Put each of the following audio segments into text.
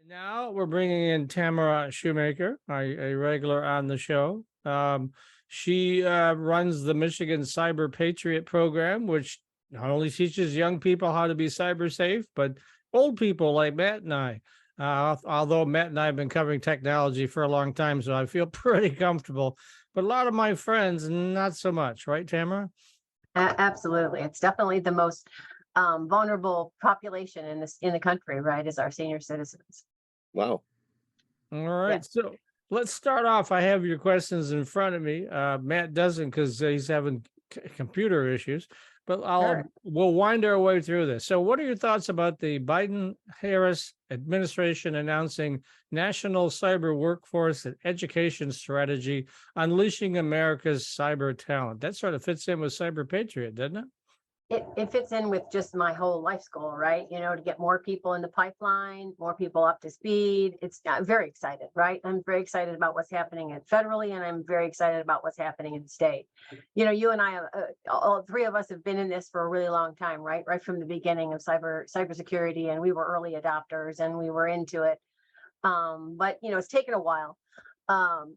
Now we're bringing in Tamara Shoemaker, a regular on the show. She runs the Michigan Cyber Patriot Program, which not only teaches young people how to be cyber safe, but old people like Matt and I. Although Matt and I have been covering technology for a long time, so I feel pretty comfortable. But a lot of my friends, not so much, right, Tamara? Absolutely. It's definitely the most vulnerable population in the country, right? Is our senior citizens. Wow. All Yeah. right, so let's start off. I have your questions in front of me. Matt doesn't because he's having computer issues, but Sure. we'll wind our way through this. So, what are your thoughts about the Biden-Harris administration announcing National Cyber Workforce and Education Strategy, unleashing America's cyber talent? That sort of fits in with Cyber Patriot, doesn't it? It fits in with just my whole life goal, right? To get more people in the pipeline, more people up to speed. I'm very excited, right? I'm very excited about what's happening federally, and I'm very excited about what's happening in the state. You and I, all three of us have been in this for a really long time, right? Right from the beginning of cybersecurity, and we were early adopters, and we were into it. But it's taken a while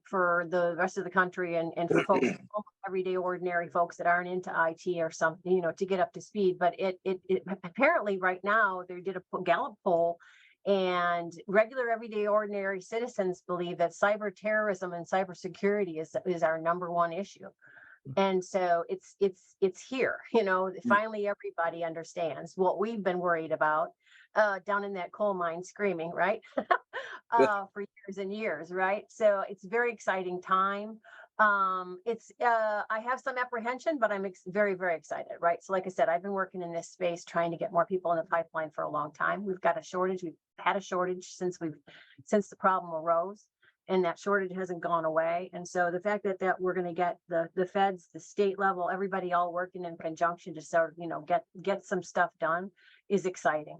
for the rest of the country and for folks, everyday ordinary folks that aren't into IT or something, to get up to speed. But it apparently right now they did a Gallup poll, and regular everyday ordinary citizens believe that cyber terrorism and cybersecurity is our number one issue. And so it's here, finally everybody understands what we've been worried about down in that coal mine screaming, right? For years and years, right? So it's very exciting time. I have some apprehension, but I'm very, very excited, right? So like I said, I've been working in this space trying to get more people in the pipeline for a long time. We've got a shortage. We've had a shortage since the problem arose, and that shortage hasn't gone away. And so the fact that we're going to get the feds, the state level, everybody all working in conjunction to sort of, get some stuff done is exciting.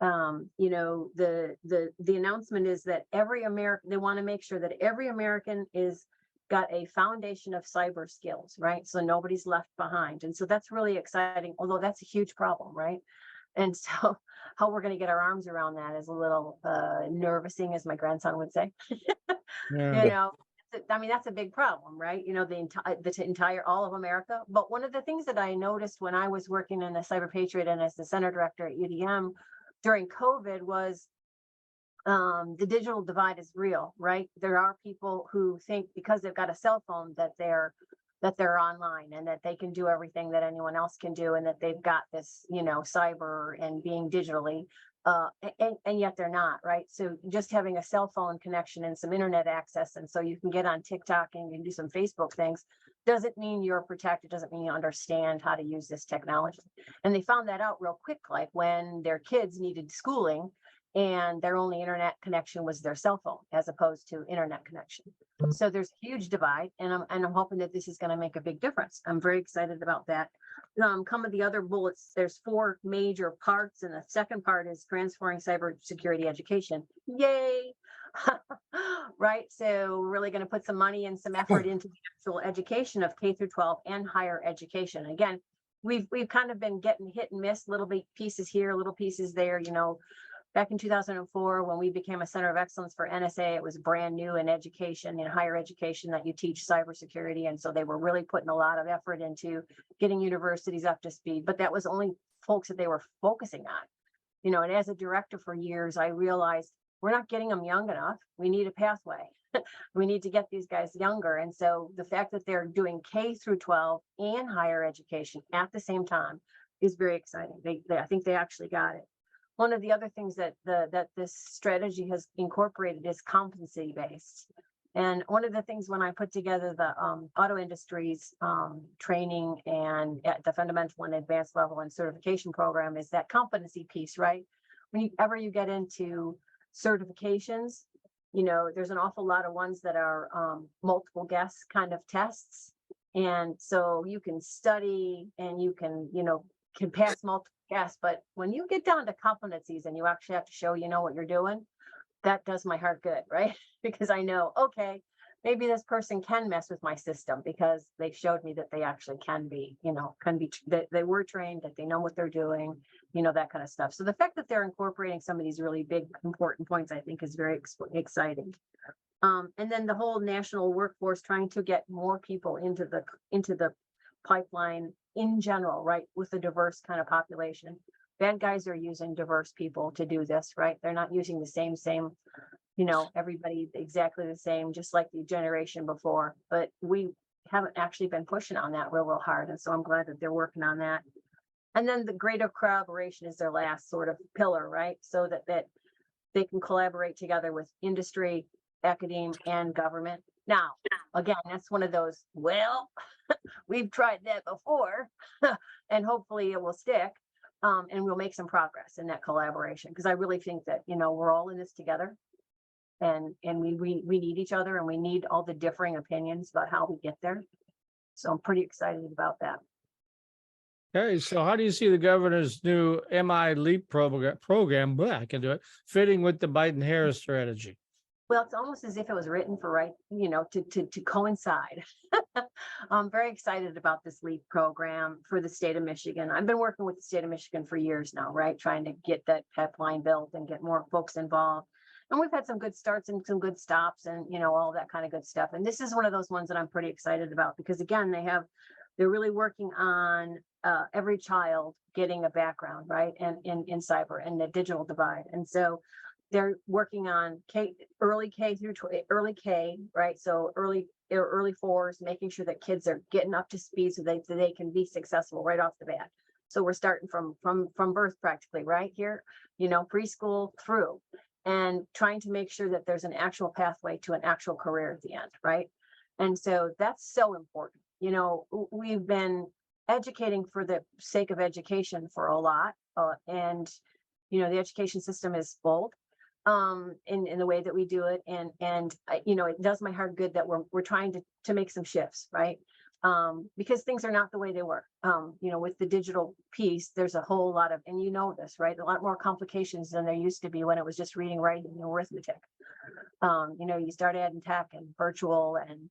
The announcement is that they want to make sure that every American is got a foundation of cyber skills, right? So nobody's left behind. And so that's really exciting, although that's a huge problem, right? And so how we're going to get our arms around that is a little nervousing, as my grandson would say. Yeah. That's a big problem, right? The entire all of America. But one of the things that I noticed when I was working in the Cyber Patriot and as the center director at UDM during COVID was the digital divide is real, right? There are people who think because they've got a cell phone that they're online and that they can do everything that anyone else can do, and that they've got this, cyber and being digitally, and yet they're not, right? So just having a cell phone connection and some internet access, and so you can get on TikTok and you can do some Facebook things, doesn't mean you're protected, doesn't mean you understand how to use this technology. And they found that out real quick, like when their kids needed schooling and their only internet connection was their cell phone as opposed to internet connection. So there's a huge divide, and I'm hoping that this is going to make a big difference. I'm very excited about that. Some of the other bullets, there's 4 major parts, and the second part is transforming cybersecurity education. Yay! Right. So we're really going to put some money and some effort into the actual education of K through 12 and higher education. Again, we've kind of been getting hit and miss, little bit pieces here, little pieces there, Back in 2004, when we became a center of excellence for NSA, it was brand new in education, in higher education, that you teach cybersecurity. And so they were really putting a lot of effort into getting universities up to speed. But that was only folks that they were focusing on. And as a director for years, I realized we're not getting them young enough. We need a pathway. We need to get these guys younger. And so the fact that they're doing K through 12 and higher education at the same time is very exciting. I think they actually got it. One of the other things that this strategy has incorporated is competency based. And one of the things when I put together the auto industry's training and at the fundamental and advanced level and certification program is that competency piece, right? Whenever you get into certifications, there's an awful lot of ones that are multiple guess kind of tests. And so you can study and you can pass multiple guess, but when you get down to competencies and you actually have to show what you're doing, that does my heart good, right? Because I know, okay, maybe this person can mess with my system because they showed me that they actually can be, that they were trained, that they know what they're doing, that kind of stuff. So the fact that they're incorporating some of these really big, important points, I think is very exciting. And then the whole national workforce, trying to get more people into the pipeline in general, right? With a diverse kind of population. Bad guys are using diverse people to do this, right? They're not using the same, everybody exactly the same, just like the generation before. But we haven't actually been pushing on that real hard. And so I'm glad that they're working on that. And then the greater collaboration is their last sort of pillar, right? So that they can collaborate together with industry, academia, and government. Now, again, that's one of those, well, we've tried that before, and hopefully it will stick. And we'll make some progress in that collaboration, because I really think that, we're all in this together, and we need each other, and we need all the differing opinions about how we get there. So I'm pretty excited about that. Okay, so how do you see the governor's new MI program, I can do it, fitting with the Biden-Harris strategy? Well, it's almost as if it was written for to coincide. I'm very excited about this LEAP program for the state of Michigan. I've been working with the state of Michigan for years now, right? Trying to get that pipeline built and get more folks involved. And we've had some good starts and some good stops and, all that kind of good stuff. And this is one of those ones that I'm pretty excited about, because again, they're really working on every child getting a background, right? And in cyber and the digital divide. And so they're working on early K through early K, right? So early fours, making sure that kids are getting up to speed so they can be successful right off the bat. So we're starting from birth practically, right here, preschool through, and trying to make sure that there's an actual pathway to an actual career at the end, right? And so that's so important. We've been educating for the sake of education for a lot, and the education system is full in the way that we do it, and it does my heart good that we're trying to make some shifts, right? Because things are not the way they were. With the digital piece, there's a whole lot of, and this, right? A lot more complications than there used to be when it was just reading, writing, and arithmetic. You start adding tech and virtual and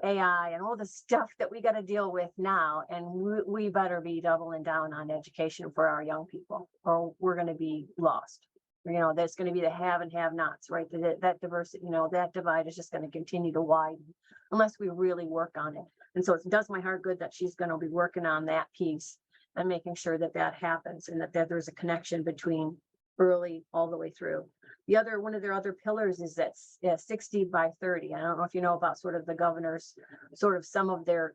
AI and all the stuff that we got to deal with now, and we better be doubling down on education for our young people, or we're going to be lost. There's going to be the have and have nots, right? That diversity, that divide is just going to continue to widen unless we really work on it. And so it does my heart good that she's going to be working on that piece and making sure that happens, and that there's a connection between early all the way through. One of their other pillars is that 60 by 30. I don't know if you know about sort of the governor's sort of some of their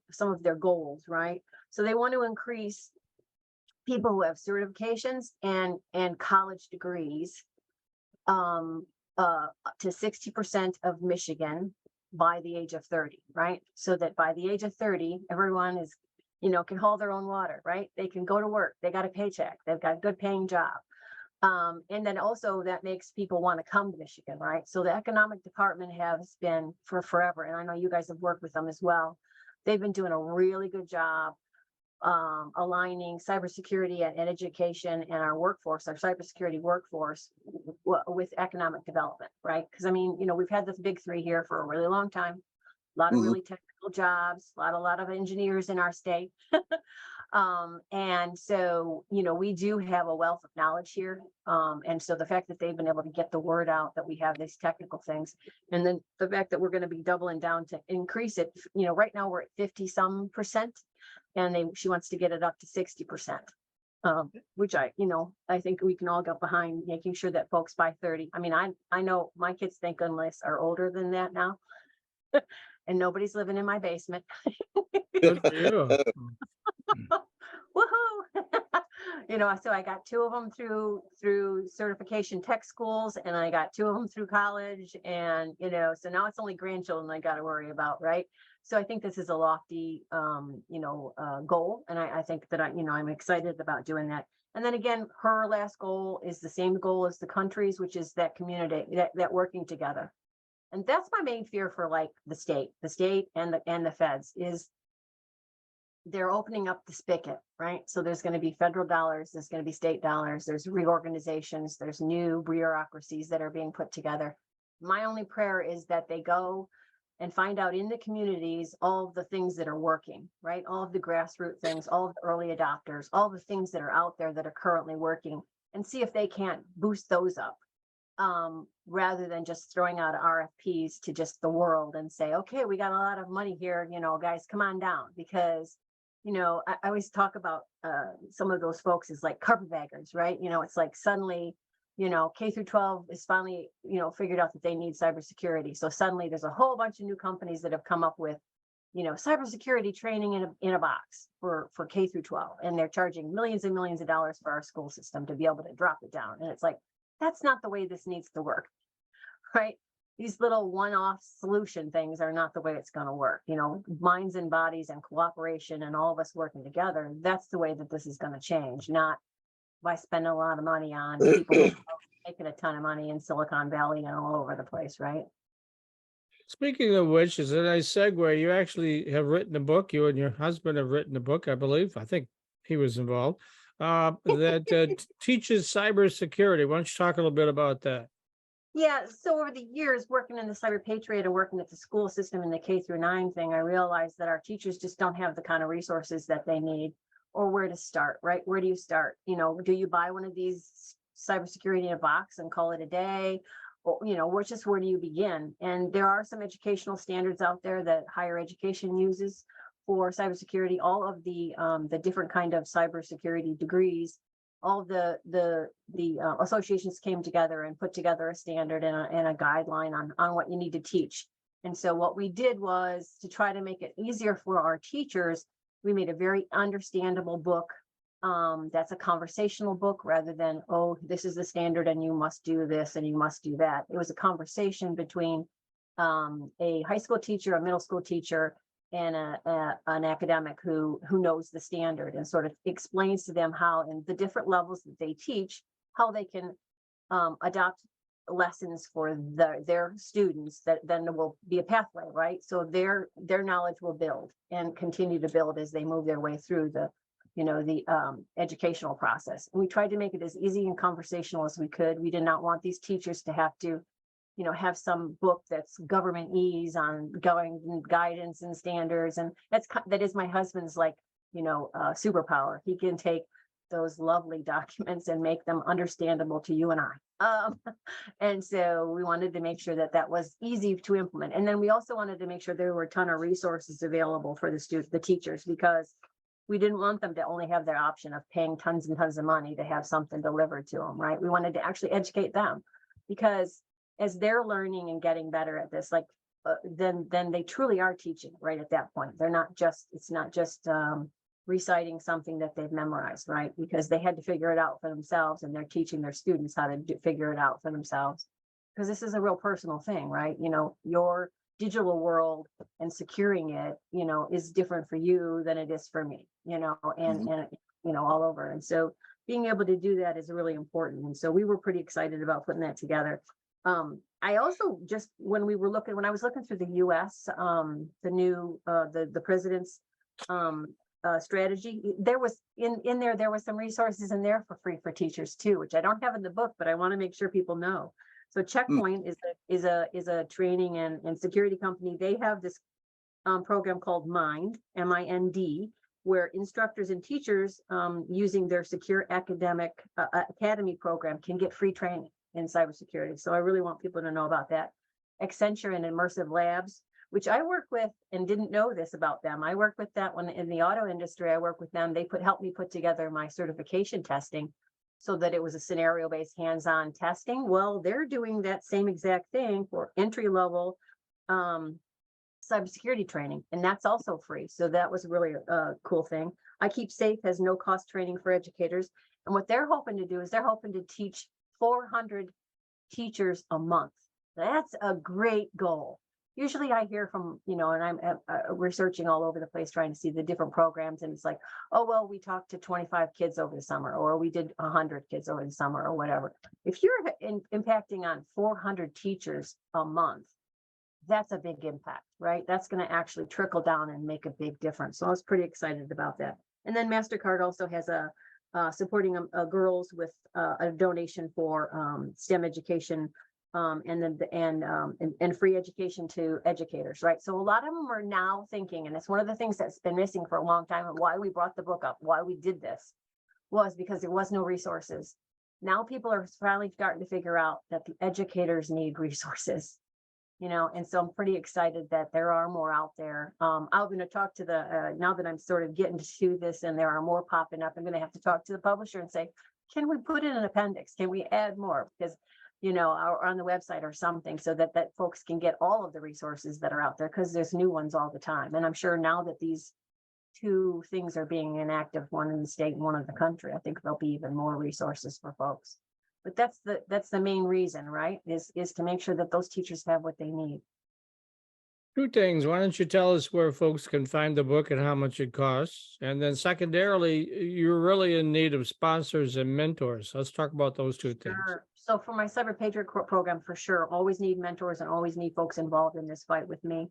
goals, right? So they want to increase people who have certifications and college degrees to 60% of Michigan by the age of 30, right? So that by the age of 30, everyone is, can hold their own water, right? They can go to work, they got a paycheck, they've got a good paying job. And then also that makes people want to come to Michigan, right? So the economic department has been for forever, and I know you guys have worked with them as well. They've been doing a really good job aligning cybersecurity and education and our workforce, our cybersecurity workforce, with economic development, right? Because we've had the big three here for a really long time. A lot of really technical jobs, a lot of engineers in our state. And so, we do have a wealth of knowledge here. And so the fact that they've been able to get the word out that we have these technical things, and then the fact that we're going to be doubling down to increase it, right now we're at 50% and she wants to get it up to 60%. Which I think we can all get behind, making sure that folks by 30. I know my kids, thank goodness, are older than that now. And nobody's living in my basement. Good for you. Woohoo! So I got two of them through certification tech schools, and I got two of them through college, and so now it's only grandchildren I got to worry about, right? So I think this is a lofty goal, and I think that I'm excited about doing that. And then again, her last goal is the same goal as the country's, which is that community, that working together. And that's my main fear for the state and the feds is they're opening up the spigot, right? So there's going to be federal dollars, there's going to be state dollars, there's reorganizations, there's new bureaucracies that are being put together. My only prayer is that they go and find out in the communities all of the things that are working, right? All of the grassroots things, all of the early adopters, all the things that are out there that are currently working, and see if they can't boost those up, rather than just throwing out RFPs to just the world and say, okay, we got a lot of money here, guys, come on down. Because, I always talk about some of those folks as like carpetbaggers, right? It's like suddenly, K through 12 is finally, figured out that they need cybersecurity. So suddenly there's a whole bunch of new companies that have come up with, cybersecurity training in a box for K through 12. And they're charging millions and millions of dollars for our school system to be able to drop it down. And it's like, that's not the way this needs to work, right? These little one-off solution things are not the way it's going to work. Minds and bodies and cooperation and all of us working together. That's the way that this is going to change, not by spending a lot of money on people making a ton of money in Silicon Valley and all over the place, right? Speaking of which, is a nice segue. You actually have written a book. You and your husband have written a book, I believe. I think he was involved. That teaches cybersecurity. Why don't you talk a little bit about that? Yeah, so over the years working in the Cyber Patriot and working at the school system in the K through 9 thing, I realized that our teachers just don't have the kind of resources that they need, or where to start, right? Where do you start? Do you buy one of these cybersecurity in a box and call it a day? Or, where do you begin? And there are some educational standards out there that higher education uses for cybersecurity. All of the different kind of cybersecurity degrees, all the associations came together and put together a standard and a guideline on what you need to teach. And so what we did was, to try to make it easier for our teachers, we made a very understandable book. That's a conversational book, rather than, oh, this is the standard and you must do this and you must do that. It was a conversation between a high school teacher, a middle school teacher, and an academic who knows the standard, and sort of explains to them how, in the different levels that they teach, how they can adopt lessons for their students that then will be a pathway, right? So their knowledge will build and continue to build as they move their way through the educational process. And we tried to make it as easy and conversational as we could. We did not want these teachers to have to have some book that's government-ese on going guidance and standards. And that is my husband's superpower. He can take those lovely documents and make them understandable to you and I. And so we wanted to make sure that was easy to implement. And then we also wanted to make sure there were a ton of resources available for the teachers, because we didn't want them to only have their option of paying tons and tons of money to have something delivered to them, right? We wanted to actually educate them, because as they're learning and getting better at this, then they truly are teaching right at that point. It's not just reciting something that they've memorized, right? Because they had to figure it out for themselves, and they're teaching their students how to figure it out for themselves. Because this is a real personal thing, right? Your digital world and securing it, is different for you than it is for me, and all over. And so being able to do that is really important. And so we were pretty excited about putting that together. I also when I was looking through the US, the new, the president's strategy, there was there was some resources in there for free for teachers too, which I don't have in the book, but I want to make sure people know. So Checkpoint is a training and security company. They have this program called MIND, MIND, where instructors and teachers using their secure academy program can get free training in cybersecurity. So I really want people to know about that. Accenture and Immersive Labs, which I work with, and didn't know this about them. I work with that when in the auto industry. I work with them. They helped me put together my certification testing, so that it was a scenario-based hands-on testing. Well, they're doing that same exact thing for entry-level cybersecurity training, and that's also free. So that was really a cool thing. I Keep Safe has no-cost training for educators, and what they're hoping to do is they're hoping to teach 400 teachers a month. That's a great goal. Usually I hear from, and I'm researching all over the place trying to see the different programs, and it's like, oh, well, we talked to 25 kids over the summer, or we did 100 kids over the summer, or whatever. If you're impacting on 400 teachers a month, that's a big impact, right? That's going to actually trickle down and make a big difference. So I was pretty excited about that. And then MasterCard also has supporting girls with a donation for STEM education and free education to educators, right? So a lot of them are now thinking, and it's one of the things that's been missing for a long time, and why we brought the book up, why we did this, was because there was no resources. Now people are finally starting to figure out that the educators need resources, and so I'm pretty excited that there are more out there. I'm going to talk to now that I'm sort of getting to this and there are more popping up, I'm going to have to talk to the publisher and say, can we put in an appendix? Can we add more? Because, or on the website or something, so that folks can get all of the resources that are out there, because there's new ones all the time. And I'm sure now that these two things are being enacted, one in the state and one in the country, I think there'll be even more resources for folks. But that's the main reason, right? Is to make sure that those teachers have what they need. Two things. Why don't you tell us where folks can find the book and how much it costs? And then secondarily, you're really in need of sponsors and mentors. Let's talk about those two things. Sure. So for my Cyber Patriot program, for sure, always need mentors and always need folks involved in this fight with me.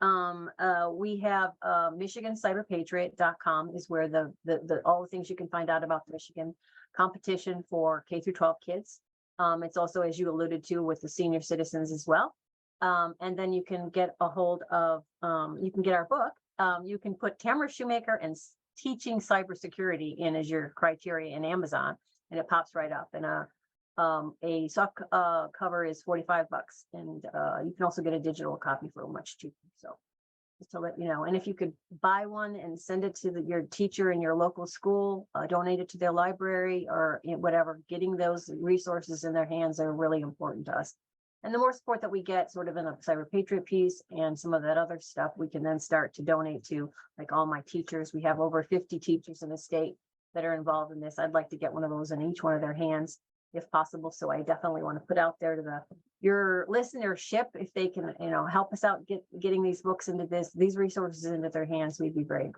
We have Michigan Cyber Patriot.com is where the all the things you can find out about the Michigan competition for K through 12 kids. It's also, as you alluded to, with the senior citizens as well. And then you can get a hold of, you can get our book. You can put Tamara Shoemaker and teaching cybersecurity in as your criteria in Amazon, and it pops right up. And a soft cover is $45, and you can also get a digital copy for much cheaper. So just to let you know, and if you could buy one and send it to your teacher in your local school, donate it to their library or whatever, getting those resources in their hands are really important to us. And the more support that we get sort of in the Cyber Patriot piece and some of that other stuff, we can then start to donate to, like, all my teachers. We have over 50 teachers in the state that are involved in this. I'd like to get one of those in each one of their hands if possible. So I definitely want to put out there to your listenership, if they can, help us out getting these books into these resources into their hands, we'd be very